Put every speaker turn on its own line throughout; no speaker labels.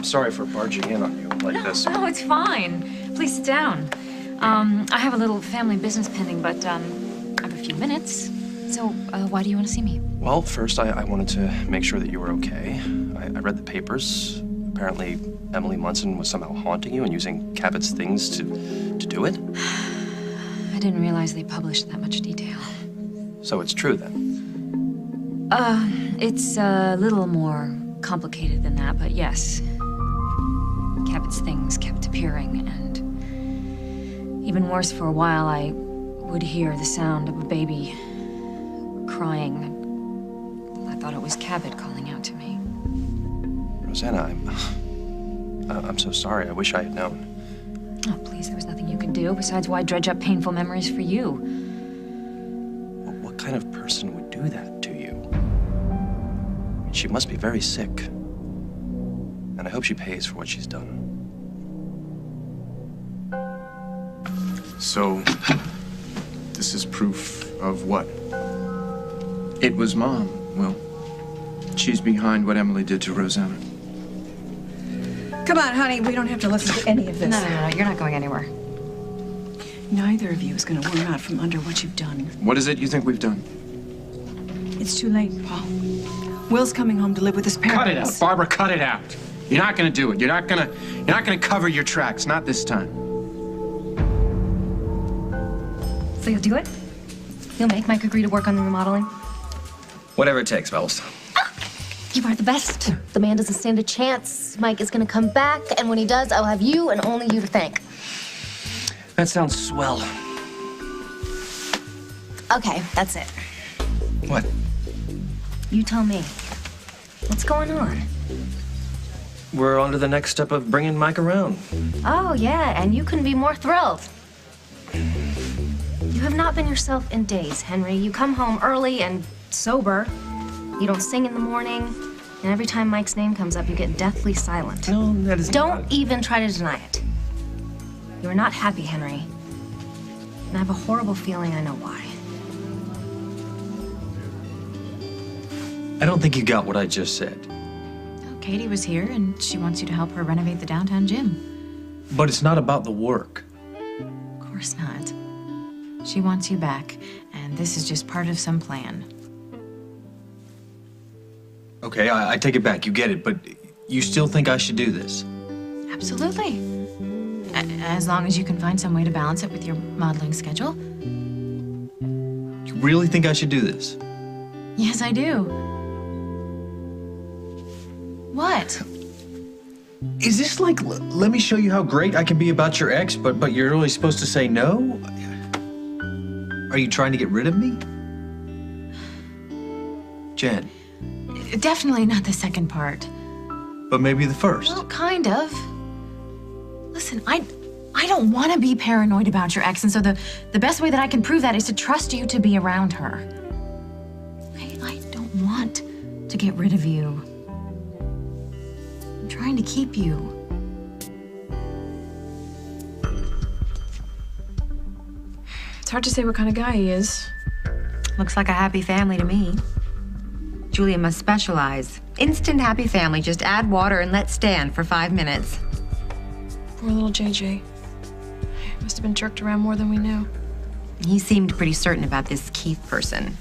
sorry for barging in on you like this.
No, it's fine. Please sit down. I have a little family business pending, but I have a few minutes. So, why do you want to see me?
Well, first, I wanted to make sure that you were okay. I read the papers. Apparently, Emily Munson was somehow haunting you and using Cabot's things to do it.
I didn't realize they published that much detail.
So it's true, then?
It's a little more complicated than that, but yes. Cabot's things kept appearing, and even worse, for a while, I would hear the sound of a baby crying. I thought it was Cabot calling out to me.
Rosanna, I'm so sorry. I wish I had known.
Oh, please, there was nothing you could do. Besides, why dredge up painful memories for you?
Well, what kind of person would do that to you? I mean, she must be very sick. And I hope she pays for what she's done.
So, this is proof of what? It was Mom. Well, she's behind what Emily did to Rosanna.
Come on, honey, we don't have to listen to any of this.
No, you're not going anywhere.
Neither of you is going to worm out from under what you've done.
What is it you think we've done?
It's too late, Paul. Will's coming home to live with his parents.
Cut it out, Barbara, cut it out. You're not gonna do it. You're not gonna cover your tracks, not this time.
So you'll do it? You'll make Mike agree to work on the remodeling?
Whatever it takes, fellas.
You are the best. The man doesn't stand a chance. Mike is gonna come back, and when he does, I'll have you and only you to thank.
That sounds swell.
Okay, that's it.
What?
You tell me. What's going on?
We're on to the next step of bringing Mike around.
Oh, yeah, and you couldn't be more thrilled. You have not been yourself in days, Henry. You come home early and sober. You don't sing in the morning. And every time Mike's name comes up, you get deathly silent.
No, that is
Don't
not...
even try to deny it. You are not happy, Henry. And I have a horrible feeling I know why.
I don't think you got what I just said.
Oh, Katie was here, and she wants you to help her renovate the downtown gym.
But it's not about the work.
Of course not. She wants you back, and this is just part of some plan.
Okay, I take it back. You get it, but you still think I should do this?
Absolutely. As long as you can find some way to balance it with your modeling schedule.
You really think I should do this?
Yes, I do. What?
Is this like, let me show you how great I can be about your ex, but you're really supposed to say no? Are you trying to get rid of me? Jen.
Definitely not the second part.
But maybe the first.
Well, kind of. Listen, I don't want to be paranoid about your ex, and so the best way that I can prove that is to trust you to be around her. I don't want to get rid of you. I'm trying to keep you.
It's hard to say what kind of guy he is.
Looks like a happy family to me. Julia must specialize. Instant happy family, just add water and let stand for 5 minutes.
Poor little JJ. Must have been jerked around more than we knew.
He seemed pretty certain about this Keith person.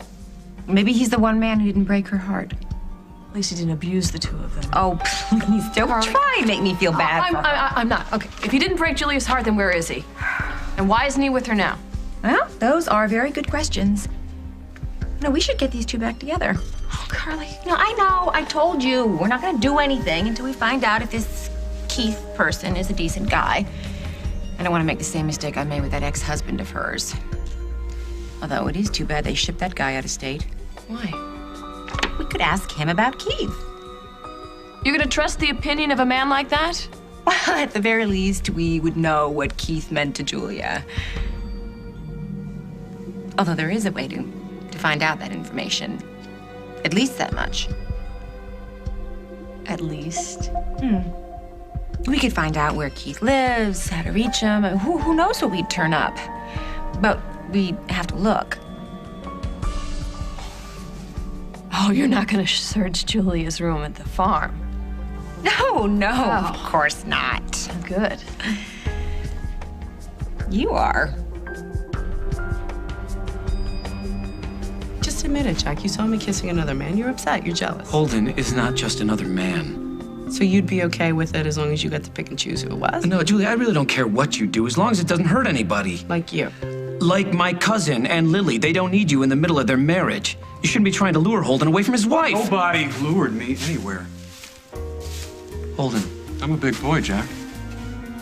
Maybe he's the one man who didn't break her heart.
At least he didn't abuse the two of them.
Oh, please don't try and make me feel bad for her.
I'm not. Okay, if he didn't break Julia's heart, then where is he? And why isn't he with her now?
Well, those are very good questions. No, we should get these two back together.
Oh, Carly.
No, I know. I told you. We're not going to do anything until we find out if this Keith person is a decent guy. I don't want to make the same mistake I made with that ex-husband of hers. Although it is too bad they shipped that guy out of state.
Why?
We could ask him about Keith.
You're gonna trust the opinion of a man like that?
Well, at the very least, we would know what Keith meant to Julia. Although there is a way to find out that information. At least that much.
At least.
We could find out where Keith lives, how to reach him. Who knows where we'd turn up. But we'd have to look.
Oh, you're not gonna search Julia's room at the farm.
No, of course not.
Good.
You are.
Just admit it, Jack. You saw me kissing another man. You're upset. You're jealous.
Holden is not just another man.
So you'd be okay with it as long as you got to pick and choose who it was?
No, Julie, I really don't care what you do as long as it doesn't hurt anybody.
Like you.
Like my cousin and Lily. They don't need you in the middle of their marriage. You shouldn't be trying to lure Holden away from his wife.
Nobody lured me anywhere.
Holden.
I'm a big boy, Jack.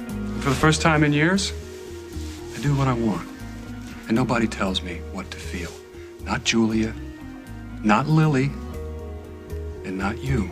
And for the first time in years, I do what I want. And nobody tells me what to feel. Not Julia, not Lily, and not you.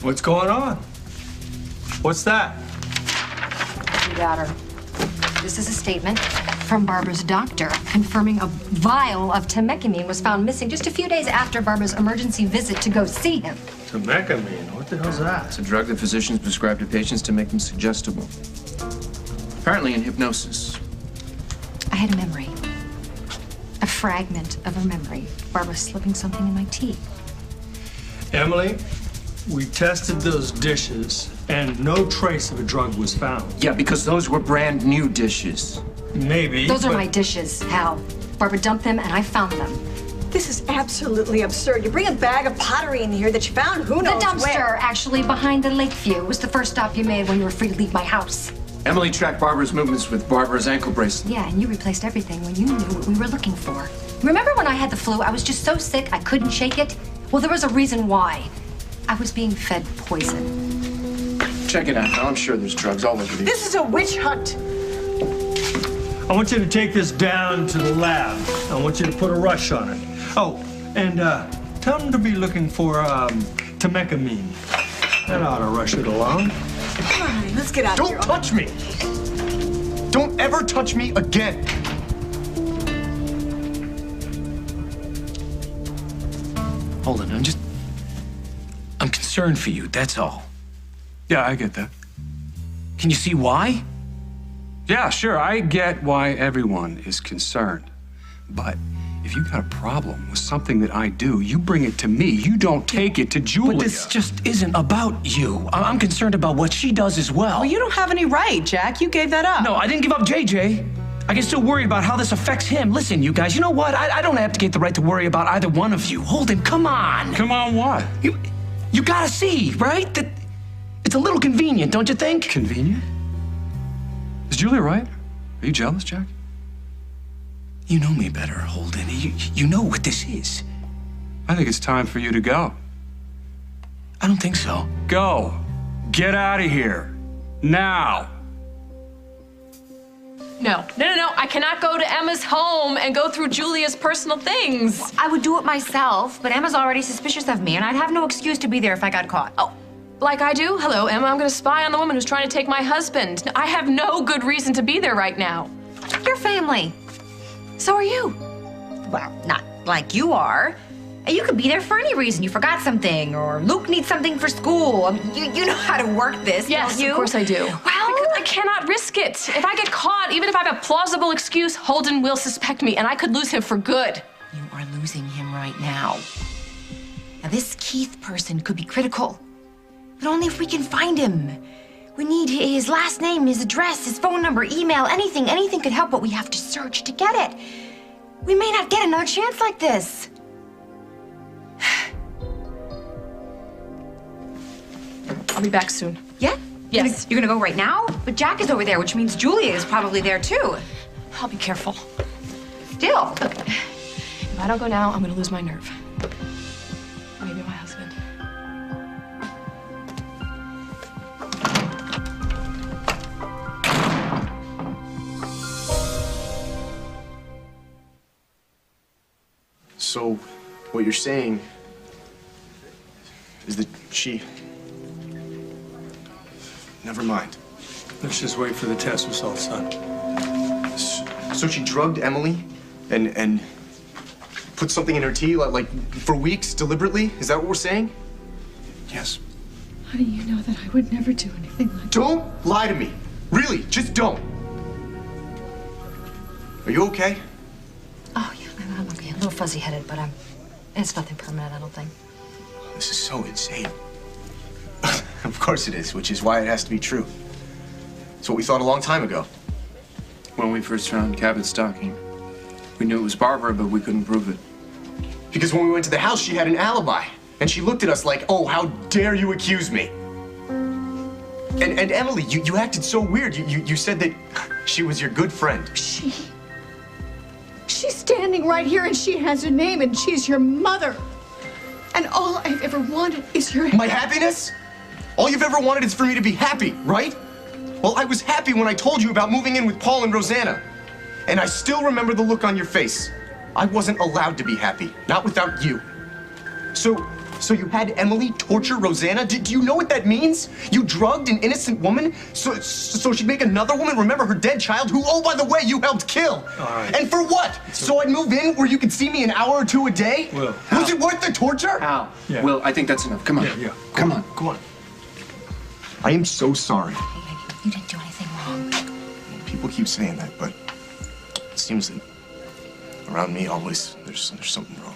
What's going on? What's that?
You got her. This is a statement from Barbara's doctor confirming a vial of temecamine was found missing just a few days after Barbara's emergency visit to go see him.
Temecamine? What the hell's that?
It's a drug that physicians prescribe to patients to make them suggestible. Apparently in hypnosis.
I had a memory. A fragment of a memory. Barbara slipping something in my tea.
Emily, we tested those dishes, and no trace of a drug was found.
Yeah, because those were brand new dishes.
Maybe.
Those are my dishes, Hal. Barbara dumped them, and I found them.
This is absolutely absurd. You bring a bag of pottery in here that you found who knows
The dumpster,
where.
actually, behind the Lakeview, was the first stop you made when you were free to leave my house.
Emily tracked Barbara's movements with Barbara's ankle bracelet.
Yeah, and you replaced everything when you knew what we were looking for. Remember when I had the flu? I was just so sick I couldn't shake it? Well, there was a reason why. I was being fed poison.
Check it out. Now, I'm sure there's drugs all over these.
This is a witch hunt.
I want you to take this down to the lab. I want you to put a rush on it. Oh, and tell them to be looking for temecamine. That ought to rush it along.
Come on, let's get out of here.
Don't touch me! Don't ever touch me again!
Holden, I'm concerned for you, that's all.
Yeah, I get that.
Can you see why?
Yeah, sure, I get why everyone is concerned. But if you got a problem with something that I do, you bring it to me. You don't take it to Julia.
But this just isn't about you. I'm concerned about what she does as well.
Well, you don't have any right, Jack. You gave that up.
No, I didn't give up JJ. I can still worry about how this affects him. Listen, you guys, you know what? I don't abdicate the right to worry about either one of you. Holden, come on.
Come on what?
You gotta see, right? That it's a little convenient, don't you think?
Convenient? Is Julia right? Are you jealous, Jack?
You know me better, Holden. You know what this is.
I think it's time for you to go.
I don't think so.
Go. Get out of here. Now.
No. I cannot go to Emma's home and go through Julia's personal things.
I would do it myself, but Emma's already suspicious of me, and I'd have no excuse to be there if I got caught.
Oh, like I do? Hello, Emma. I'm gonna spy on the woman who's trying to take my husband. I have no good reason to be there right now.
Your family.
So are you.
Well, not like you are. You could be there for any reason. You forgot something, or Luke needs something for school. I mean, you know how to work this,
Yes,
don't you?
of course I do.
Well,
I cannot risk it. If I get caught, even if I have a plausible excuse, Holden will suspect me, and I could lose him for good.
you are losing him right now. Now, this Keith person could be critical, but only if we can find him. We need his last name, his address, his phone number, email, anything. Anything could help, but we have to search to get it. We may not get another chance like this.
I'll be back soon.
Yeah?
Yes.
You're gonna go right now? But Jack is over there, which means Julia is probably there too.
I'll be careful.
Still.
If I don't go now, I'm gonna lose my nerve. Maybe my husband.
So, what you're saying is that she... Never mind.
Let's just wait for the test results, son.
So she drugged Emily and put something in her tea, like for weeks, deliberately? Is that what we're saying?
Yes.
How do you know that I would never do anything like that?
Don't lie to me. Really, just don't. Are you okay?
Oh, yeah, I'm okay. A little fuzzy-headed, but it's nothing permanent, I don't think.
This is so insane. Of course it is, which is why it has to be true. It's what we thought a long time ago.
When we first found Cabot's stocking, we knew it was Barbara, but we couldn't prove it.
Because when we went to the house, she had an alibi. And she looked at us like, oh, how dare you accuse me? And Emily, you acted so weird. You said that she was your good friend.
She's standing right here and she has a name and she's your mother. And all I've ever wanted is your...
My happiness? All you've ever wanted is for me to be happy, right? Well, I was happy when I told you about moving in with Paul and Rosanna. And I still remember the look on your face. I wasn't allowed to be happy, not without you. So you had Emily torture Rosanna? Do you know what that means? You drugged an innocent woman so she'd make another woman remember her dead child who, oh, by the way, you helped kill.
All right.
And for what? So I'd move in where you could see me an hour or two a day?
Will.
Was it worth the torture?
Al,
Yeah.
Will, I think that's enough. Come on.
Yeah.
Come on.
Come on.
I am so sorry.
You didn't do anything wrong.
People keep saying that, but it seems that around me always there's something wrong.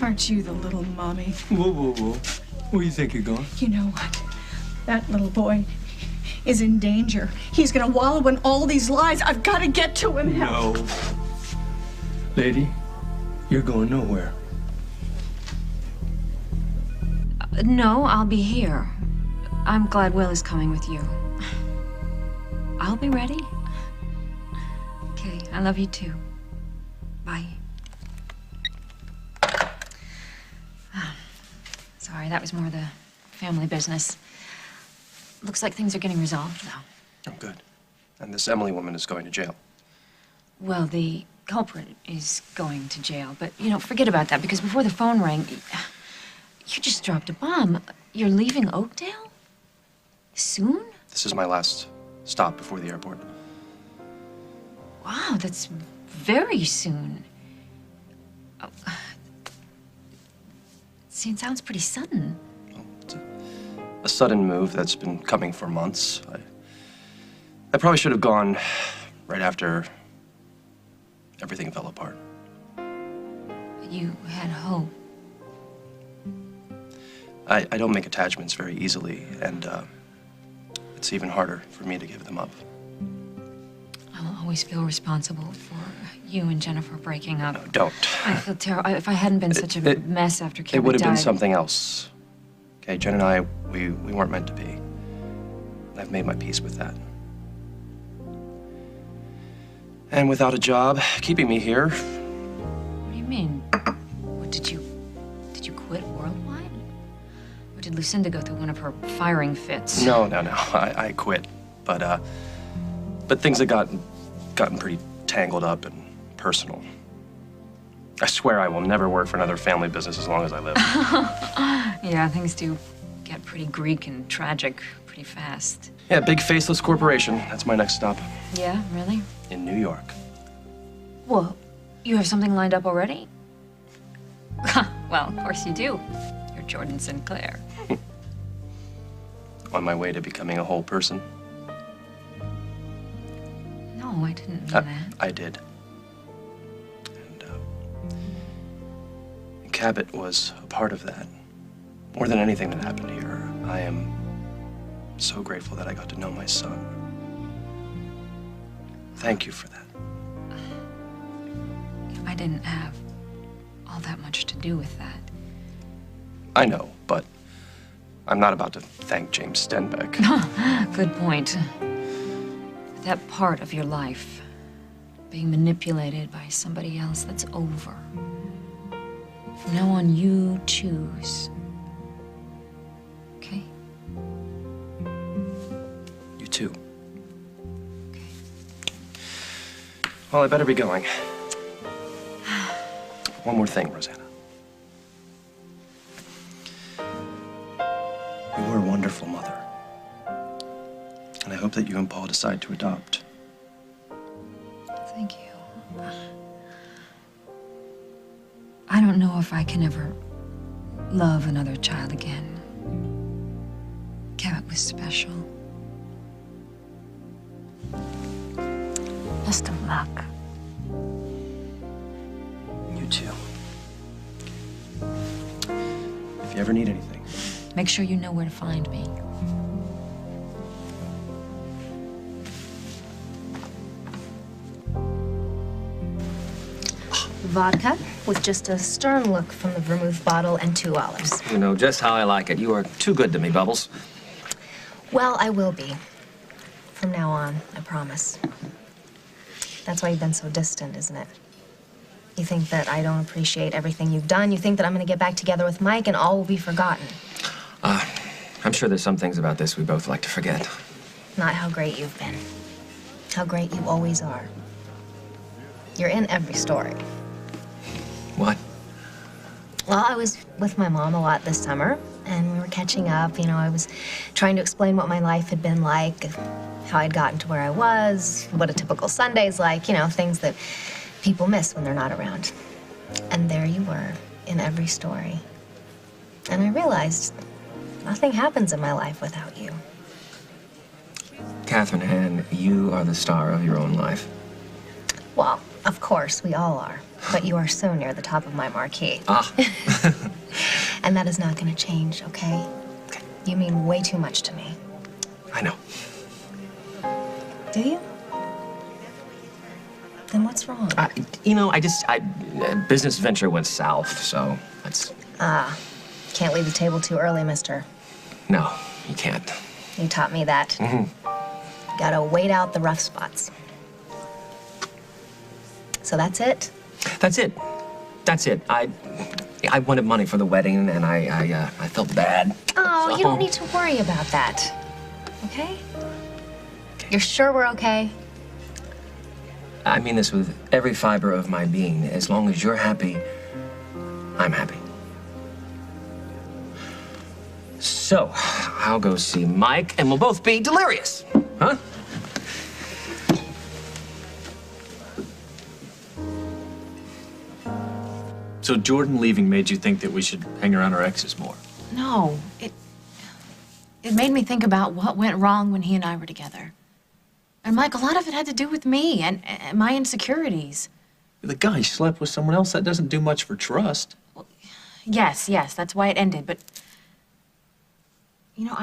Aren't you the little mommy?
Whoa, whoa, whoa. Where do you think you're going?
You know what? That little boy is in danger. He's gonna wallow in all these lies. I've got to get to him.
No. Lady, you're going nowhere.
No, I'll be here. I'm glad Will is coming with you. I'll be ready. Okay, I love you too. Bye. Sorry, that was more the family business. Looks like things are getting resolved, though.
Oh, good. And this Emily woman is going to jail.
Well, the culprit is going to jail, but, forget about that, because before the phone rang, you just dropped a bomb. You're leaving Oakdale? Soon?
This is my last stop before the airport.
Wow, that's very soon. Oh. See, it sounds pretty sudden.
It's a sudden move that's been coming for months. I probably should have gone right after everything fell apart.
You had hope.
I don't make attachments very easily, and it's even harder for me to give them up.
I'll always feel responsible for you and Jennifer breaking up.
No, don't.
I feel terrible. If I hadn't been such a mess after Cabot
It would have been
died-
something else. Okay, Jen and I, we weren't meant to be. I've made my peace with that. And without a job keeping me here,
What do you mean? What, did you quit Worldwide? Or did Lucinda go through one of her firing fits?
no, I quit. But things had gotten pretty tangled up and personal. I swear I will never work for another family business as long as I live.
Yeah, things do get pretty Greek and tragic pretty fast.
Yeah, big faceless corporation. That's my next stop.
Yeah, really?
In New York.
Well, you have something lined up already? Well, of course you do. You're Jordan Sinclair.
On my way to becoming a whole person.
No, I didn't mean that.
I did. And Cabot was a part of that. More than anything that happened here, I am so grateful that I got to know my son. Thank you for that.
I didn't have all that much to do with that.
I know, but I'm not about to thank James Stenbeck.
Good point. That part of your life, being manipulated by somebody else, that's over. From now on, you choose. Okay?
You too.
Okay.
Well, I better be going. One more thing, Rosanna. You were a wonderful mother. And I hope that you and Paul decide to adopt.
Thank you. I don't know if I can ever love another child again. Cabot was special. Best of luck.
You too. If you ever need anything.
Make sure you know where to find me.
Vodka with just a stern look from the vermouth bottle and 2 olives.
You know just how I like it. You are too good to me, Bubbles.
Well, I will be. From now on, I promise. That's why you've been so distant, isn't it? You think that I don't appreciate everything you've done. You think that I'm gonna get back together with Mike and all will be forgotten.
I'm sure there's some things about this we both like to forget.
Not how great you've been. How great you always are. You're in every story.
What?
Well, I was with my mom a lot this summer, and we were catching up. You know, I was trying to explain what my life had been like, how I'd gotten to where I was, what a typical Sunday's like, you know, things that people miss when they're not around. And there you were, in every story. And I realized nothing happens in my life without you.
Catherine Ann, you are the star of your own life.
Well, of course, we all are. But you are so near the top of my marquee.
Ah.
And that is not going to change, okay? You mean way too much to me.
I know.
Do you? Then what's wrong?
You know, business venture went south, so that's...
Can't leave the table too early, mister.
No, you can't.
You taught me that. Gotta wait out the rough spots. So that's it?
That's it. That's it. I wanted money for the wedding, and I felt bad.
Oh,
so...
you don't need to worry about that. Okay? You're sure we're okay?
I mean this with every fiber of my being. As long as you're happy, I'm happy. So, I'll go see Mike, and we'll both be delirious, huh?
So Jordan leaving made you think that we should hang around our exes more?
No, it made me think about what went wrong when he and I were together. And Mike, a lot of it had to do with me and my insecurities.
The guy slept with someone else. That doesn't do much for trust.
Well, yes, that's why it ended. But, you know,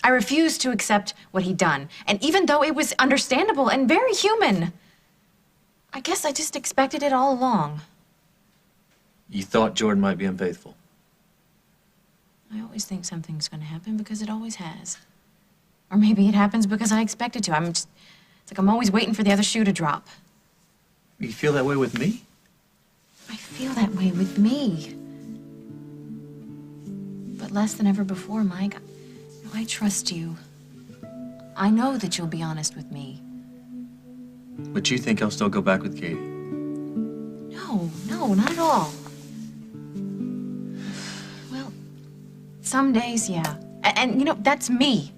I refused to accept what he'd done. And even though it was understandable and very human, I guess I just expected it all along.
You thought Jordan might be unfaithful?
I always think something's gonna happen because it always has. Or maybe it happens because I expect it to. It's like I'm always waiting for the other shoe to drop.
You feel that way with me?
I feel that way with me. But less than ever before, Mike. I trust you. I know that you'll be honest with me.
But you think I'll still go back with Katie?
No, not at all. Well, some days, yeah. And you know, that's me.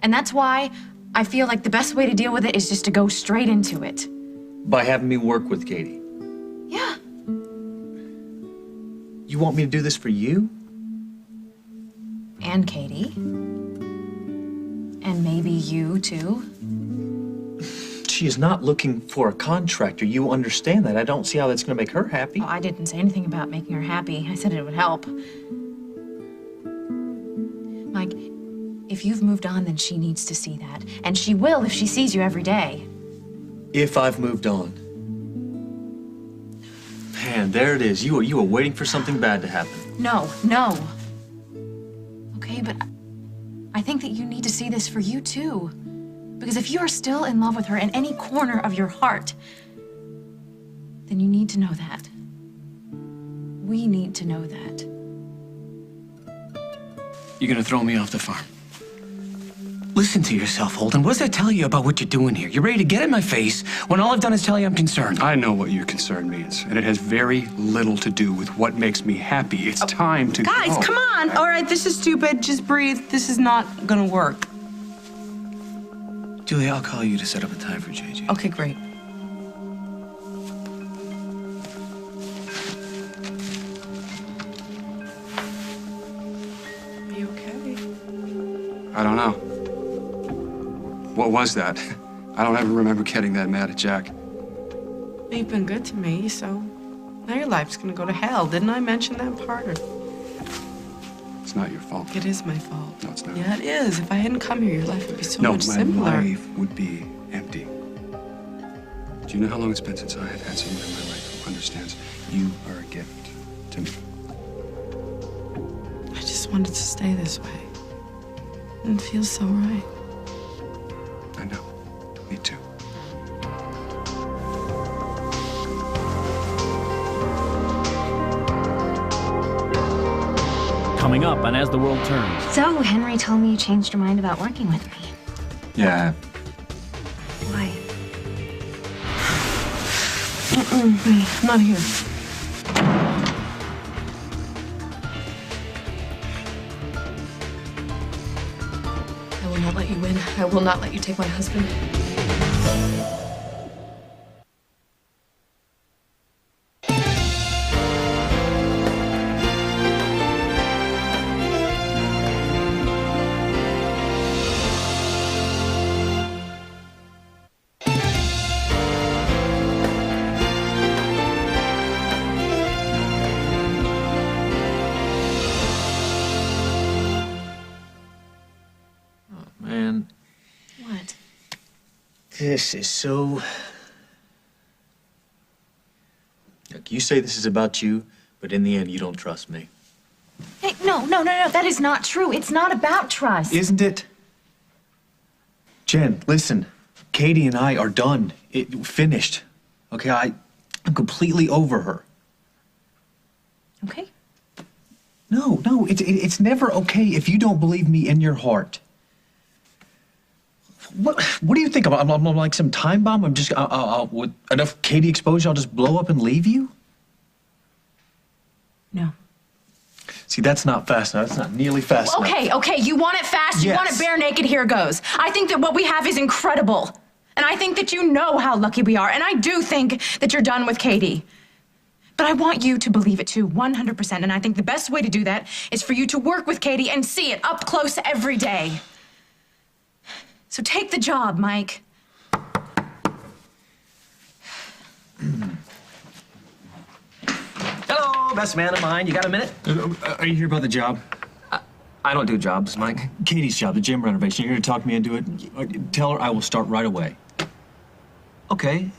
And that's why I feel like the best way to deal with it is just to go straight into it.
By having me work with Katie?
Yeah.
You want me to do this for you?
And Katie. And maybe you, too.
She is not looking for a contractor. You understand that. I don't see how that's going to make her happy.
Oh, I didn't say anything about making her happy. I said it would help. Mike, if you've moved on, then she needs to see that. And she will if she sees you every day.
If I've moved on. Man, there it is. You were waiting for something bad to happen.
No. Okay, but I think that you need to see this for you, too. Because if you are still in love with her in any corner of your heart, then you need to know that. We need to know that.
You gonna throw me off the farm?
Listen to yourself, Holden. What does that tell you about what you're doing here? You're ready to get in my face when all I've done is tell you I'm concerned.
I know what your concern means, and it has very little to do with what makes me happy. It's time to
Guys,
go.
come on. All right, this is stupid. Just breathe. This is not gonna work.
Julie, I'll call you to set up a time for JJ.
Okay, great. Are you okay?
I don't know. What was that? I don't ever remember getting that mad at Jack.
You've been good to me, so now your life's gonna go to hell. Didn't I mention that part? Or...
It's not your fault.
It is my fault.
No, it's not.
Yeah, it is. If I hadn't come here, your life would be so
No,
much
my
simpler.
life would be empty. Do you know how long it's been since I had had someone in my life who understands you are a gift to me?
I just wanted to stay this way. And it feels so right.
I know. Me too.
Coming up on As the World Turns.
So, Henry told me you changed your mind about working with me.
Yeah.
Why?
I'm not here.
I will not let you win. I will not let you take my husband.
Man,
What?
this is so... Look, you say this is about you, but in the end, you don't trust me.
Hey, no. That is not true. It's not about trust.
Isn't it? Jen, listen. Katie and I are done. Finished. Okay, I'm completely over her.
Okay.
No, it's never okay if you don't believe me in your heart. What do you think? I'm like some time bomb? I'll with enough Katie exposure, I'll just blow up and leave you?
No.
See, that's not fast enough. That's not nearly fast enough.
Okay, you want it fast, you want it
Yes.
bare naked, here goes. I think that what we have is incredible. And I think that you know how lucky we are. And I do think that you're done with Katie. But I want you to believe it too, 100%. And I think the best way to do that is for you to work with Katie and see it up close every day. So take the job, Mike.
Hello, best man of mine. You got a minute?
Are you here about the job?
I don't do jobs, Mike.
Katie's job, the gym renovation. You're here to talk me into it? Tell her I will start right away.
Okay.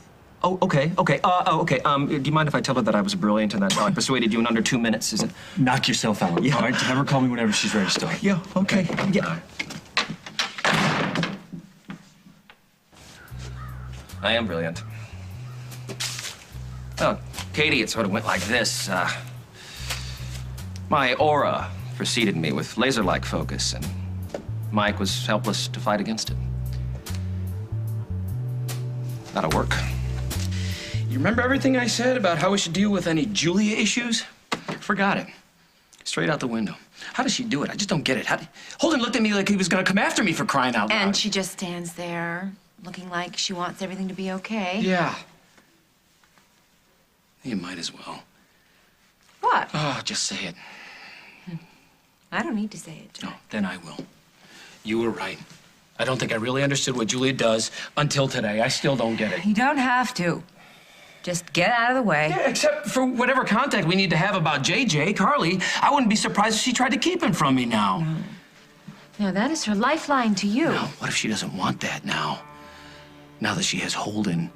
Oh, okay. Do you mind if I tell her that I was brilliant and that I persuaded you in under 2 minutes? Is it?
Knock yourself out.
Yeah.
All right, have her call me whenever she's ready to start.
Yeah, okay. Yeah. I am brilliant. Well, Katie, it sort of went like this. My aura preceded me with laser-like focus, and Mike was helpless to fight against it. That'll work. You remember everything I said about how we should deal with any Julia issues? Forgot it. Straight out the window. How does she do it? I just don't get it. Holden looked at me like he was gonna come after me for crying out loud.
And she just stands there, looking like she wants everything to be okay.
Yeah. You might as well.
What?
Oh, just say it.
I don't need to say it.
No, then I will. You were right. I don't think I really understood what Julia does until today. I still don't get it.
You don't have to. Just get out of the way.
Yeah, except for whatever contact we need to have about JJ, Carly. I wouldn't be surprised if she tried to keep him from me now.
No, that is her lifeline to you.
No, what if she doesn't want that now? Now that she has Holden.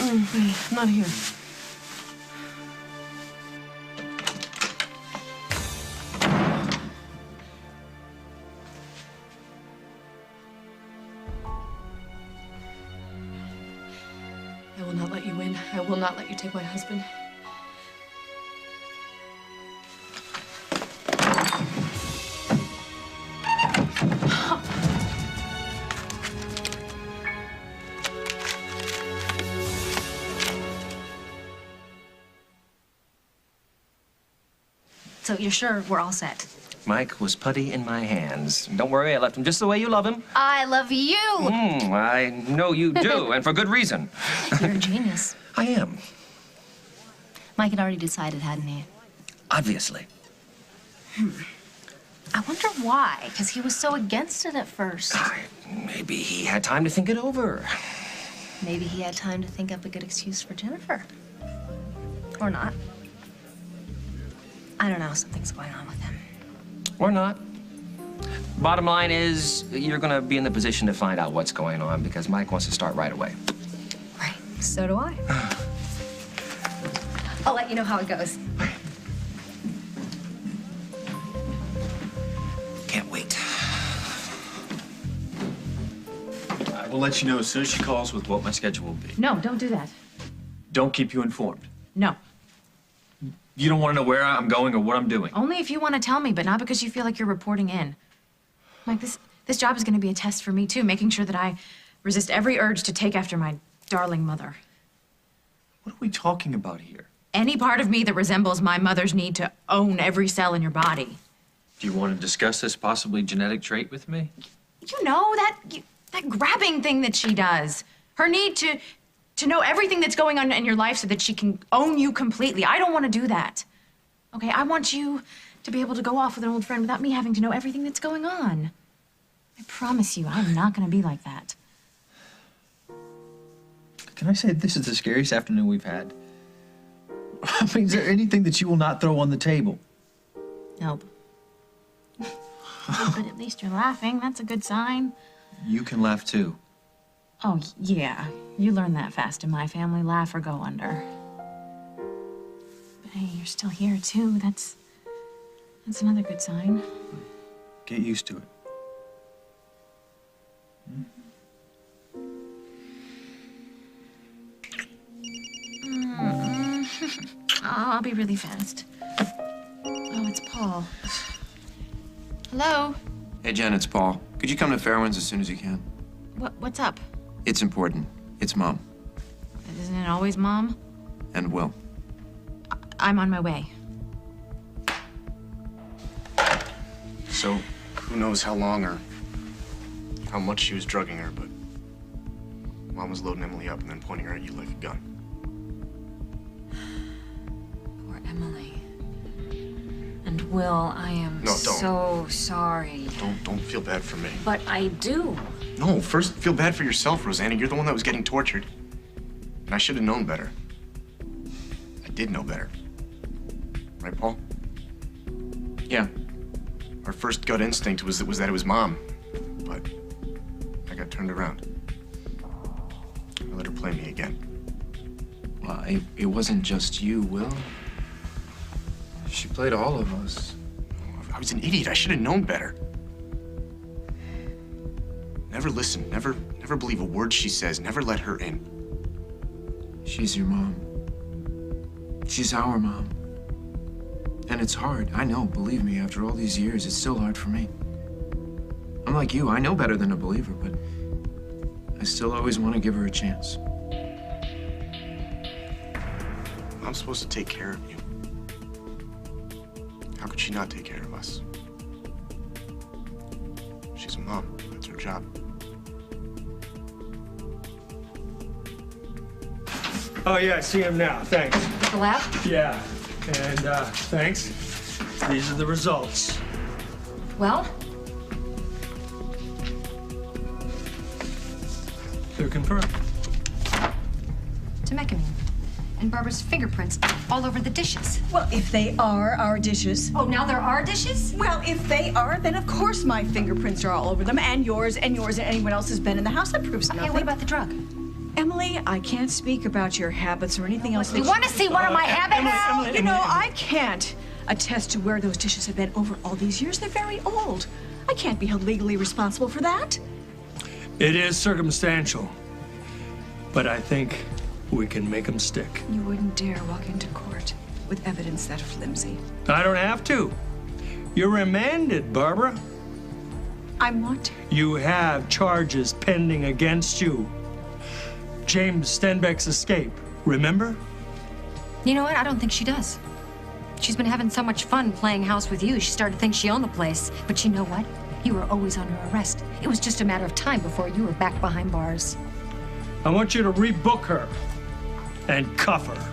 I'm not here.
not let you take my husband.
So you're sure we're all set?
Mike was putty in my hands. Don't worry, I left him just the way you love him.
I love you.
I know you do, and for good reason.
You're a genius.
I am.
Mike had already decided, hadn't he?
Obviously.
I wonder why, because he was so against it at first.
Maybe he had time to think it over.
Maybe he had time to think up a good excuse for Jennifer. Or not. I don't know, something's going on with him.
Or not. Bottom line is, you're gonna be in the position to find out what's going on because Mike wants to start right away.
Right, so do I. I'll let you know how it goes.
Can't wait.
I will let you know as soon as she calls with what my schedule will be.
No, don't do that.
Don't keep you informed.
No.
You don't want to know where I'm going or what I'm doing.
Only if you want to tell me, but not because you feel like you're reporting in. Like, this job is going to be a test for me, too, making sure that I resist every urge to take after my darling mother.
What are we talking about here?
Any part of me that resembles my mother's need to own every cell in your body.
Do you want to discuss this possibly genetic trait with me?
You know, that grabbing thing that she does. Her need to know everything that's going on in your life so that she can own you completely. I don't want to do that. Okay, I want you to be able to go off with an old friend without me having to know everything that's going on. I promise you, I'm not going to be like that.
Can I say this is the scariest afternoon we've had? I mean, is there anything that you will not throw on the table?
Nope. But at least you're laughing. That's a good sign.
You can laugh too.
Oh, yeah. You learn that fast in my family. Laugh or go under. But hey, you're still here, too. That's another good sign.
Get used to it.
I'll be really fast. Oh, it's Paul. Hello?
Hey, Jen, it's Paul. Could you come to Fairwinds as soon as you can?
What's up?
It's important. It's Mom.
Isn't it always Mom?
And Will.
I'm on my way.
So, who knows how long or how much she was drugging her, but Mom was loading Emily up and then pointing her at you like a gun.
Poor Emily. And Will, I am
No, don't.
so sorry.
Don't feel bad for me.
But I do.
No, first feel bad for yourself, Rosanna. You're the one that was getting tortured. And I should have known better. I did know better. Right, Paul?
Yeah.
Our first gut instinct was that it was Mom. But I got turned around. I let her play me again.
Well, it wasn't just you, Will. She played all of us.
I was an idiot. I should have known better. Never listen. Never believe a word she says. Never let her in.
She's your mom. She's our mom. And it's hard. I know, believe me, after all these years, it's still hard for me. I'm like you. I know better than to believe her, but I still always want to give her a chance.
I'm supposed to take care of you. How could she not take care of us? She's a mom. That's her job.
Oh, yeah, I see him now. Thanks.
The lab?
Yeah. And, thanks. These are the results.
Well?
They're confirmed.
Temecamine. And Barbara's fingerprints all over the dishes.
Well, if they are our dishes.
Oh, now there are dishes?
Well, if they are, then of course my fingerprints are all over them, and yours, and anyone else has been in the house. That proves nothing.
Okay, what about the drug?
Emily, I can't speak about your habits or anything else.
You want to see one of my habits?
Emily, you know, I can't attest to where those dishes have been over all these years. They're very old. I can't be held legally responsible for that.
It is circumstantial. But I think we can make them stick.
You wouldn't dare walk into court with evidence that flimsy.
I don't have to. You're remanded, Barbara.
I'm what?
You have charges pending against you. James Stenbeck's escape, remember?
You know what? I don't think she does. She's been having so much fun playing house with you. She started to think she owned the place. But you know what? You were always under arrest. It was just a matter of time before you were back behind bars.
I want you to rebook her and cuff her.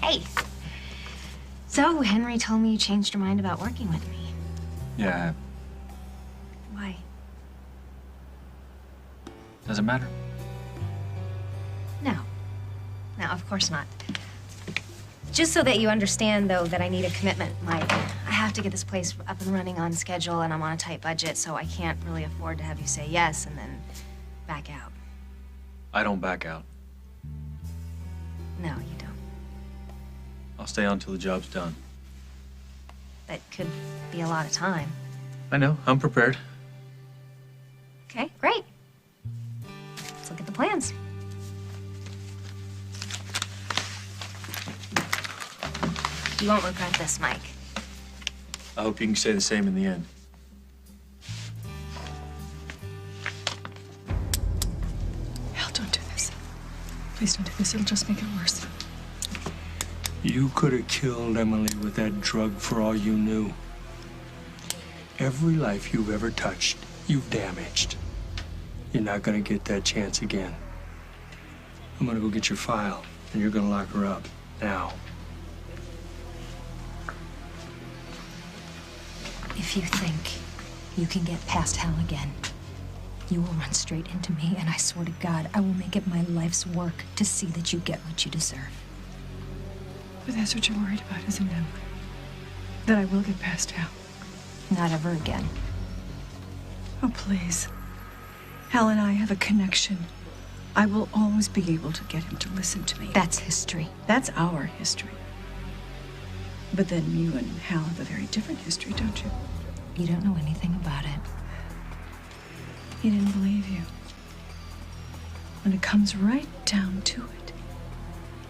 Hey. So, Henry told me you changed your mind about working with me.
Yeah,
Why?
does it matter?
No. No, of course not. Just so that you understand, though, that I need a commitment, Mike. I have to get this place up and running on schedule, and I'm on a tight budget, so I can't really afford to have you say yes and then back out.
I don't back out.
No, you don't.
I'll stay on till the job's done.
That could be a lot of time.
I know, I'm prepared.
Okay, great. Let's look at the plans. You won't regret this, Mike.
I hope you can say the same in the end.
Hal, don't do this. Please don't do this. It'll just make it worse.
You could have killed Emily with that drug for all you knew. Every life you've ever touched, you've damaged. You're not gonna get that chance again. I'm gonna go get your file, and you're gonna lock her up now.
If you think you can get past Hal again, you will run straight into me, and I swear to God, I will make it my life's work to see that you get what you deserve.
But that's what you're worried about, isn't it? That I will get past Hal.
Not ever again.
Oh, please. Hal and I have a connection. I will always be able to get him to listen to me.
That's history.
That's our history. But then you and Hal have a very different history, don't you?
You don't know anything about it.
He didn't believe you. When it comes right down to it,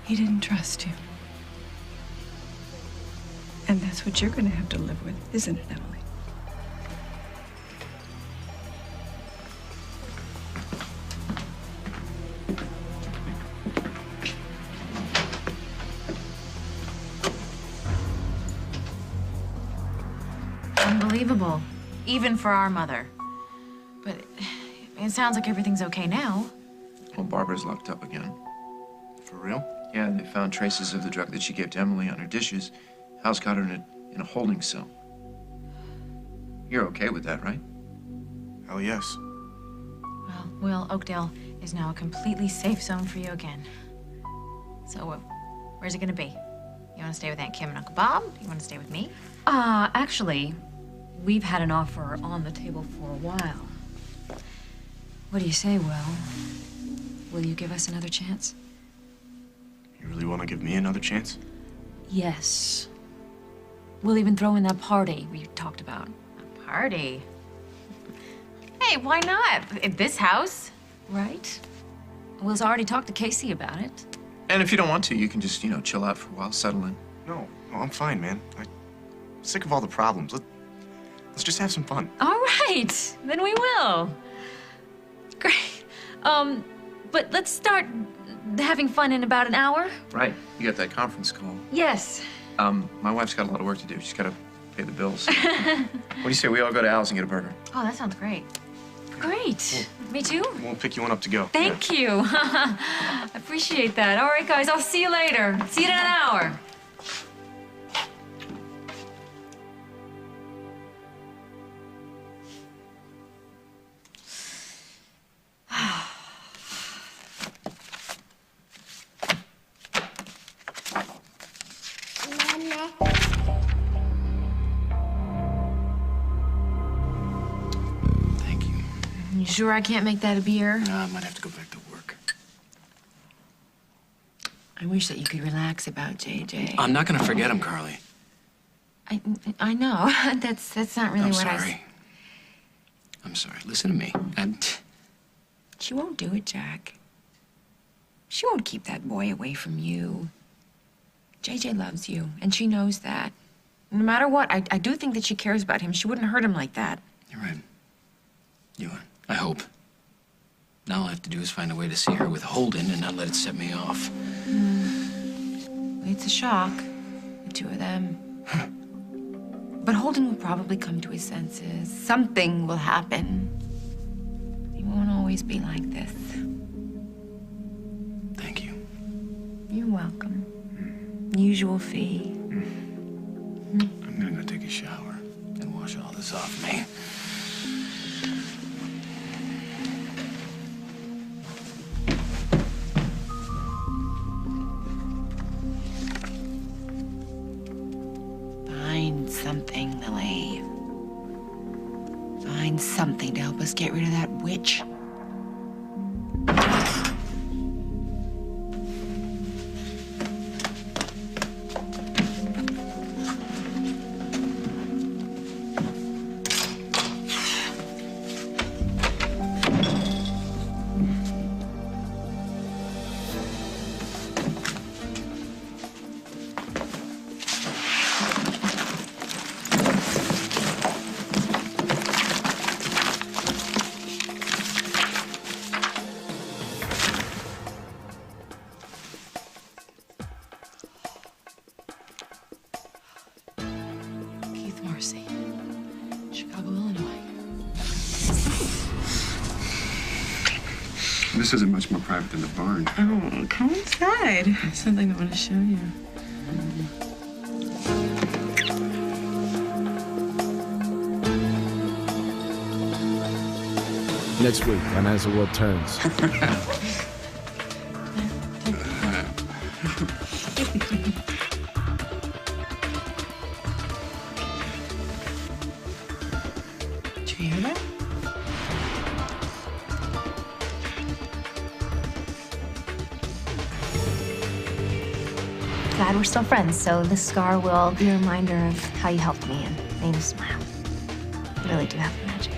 he didn't trust you. And that's what you're going to have to live with, isn't it, Emily?
Unbelievable. Even for our mother. But it sounds like everything's okay now.
Well, Barbara's locked up again. For real? Yeah, they found traces of the drug that she gave to Emily on her dishes. Hal's got her in a holding cell. You're okay with that, right?
Hell yes.
Well, Will, Oakdale is now a completely safe zone for you again. So, where's it gonna be? You wanna stay with Aunt Kim and Uncle Bob? You wanna stay with me?
Actually, we've had an offer on the table for a while. What do you say, Will? Will you give us another chance?
You really want to give me another chance?
Yes. We'll even throw in that party we talked about.
A party? Hey, why not? At this house?
Right? Will's already talked to Casey about it.
And if you don't want to, you can just, chill out for a while, settle in.
No, I'm fine, man. I'm sick of all the problems. Let's just have some fun.
All right, then we will. Great. But let's start having fun in about an hour.
Right. You got that conference call.
Yes.
My wife's got a lot of work to do. She's got to pay the bills. What do you say we all go to Al's and get a burger?
Oh, that sounds great.
Great. Me too.
We'll pick you one up to go.
Thank you. I appreciate that. All right, guys, I'll see you later. See you in an hour.
sure I can't make that a beer?
No, I might have to go back to work.
I wish that you could relax about JJ.
I'm not gonna forget him, Carly.
I know. That's not really
I'm
what
sorry. I'm sorry. Listen to me.
She won't do it, Jack. She won't keep that boy away from you. JJ loves you, and she knows that. No matter what, I do think that she cares about him. She wouldn't hurt him like that.
You're right. You are. I hope. Now all I have to do is find a way to see her with Holden and not let it set me off.
It's a shock, the two of them. But Holden will probably come to his senses. Something will happen. He won't always be like this.
Thank you.
You're welcome. Usual fee.
I'm gonna go take a shower and wash all this off me.
Find something, Lily. Find something to help us get rid of that witch.
Chicago, Illinois.
This isn't much more private than the barn.
Oh, come inside. There's something I want to show you.
Next week on As the World Turns.
Did you hear that?
Glad we're still friends, so this scar will be a reminder of how you helped me and made me smile. You really do have the magic.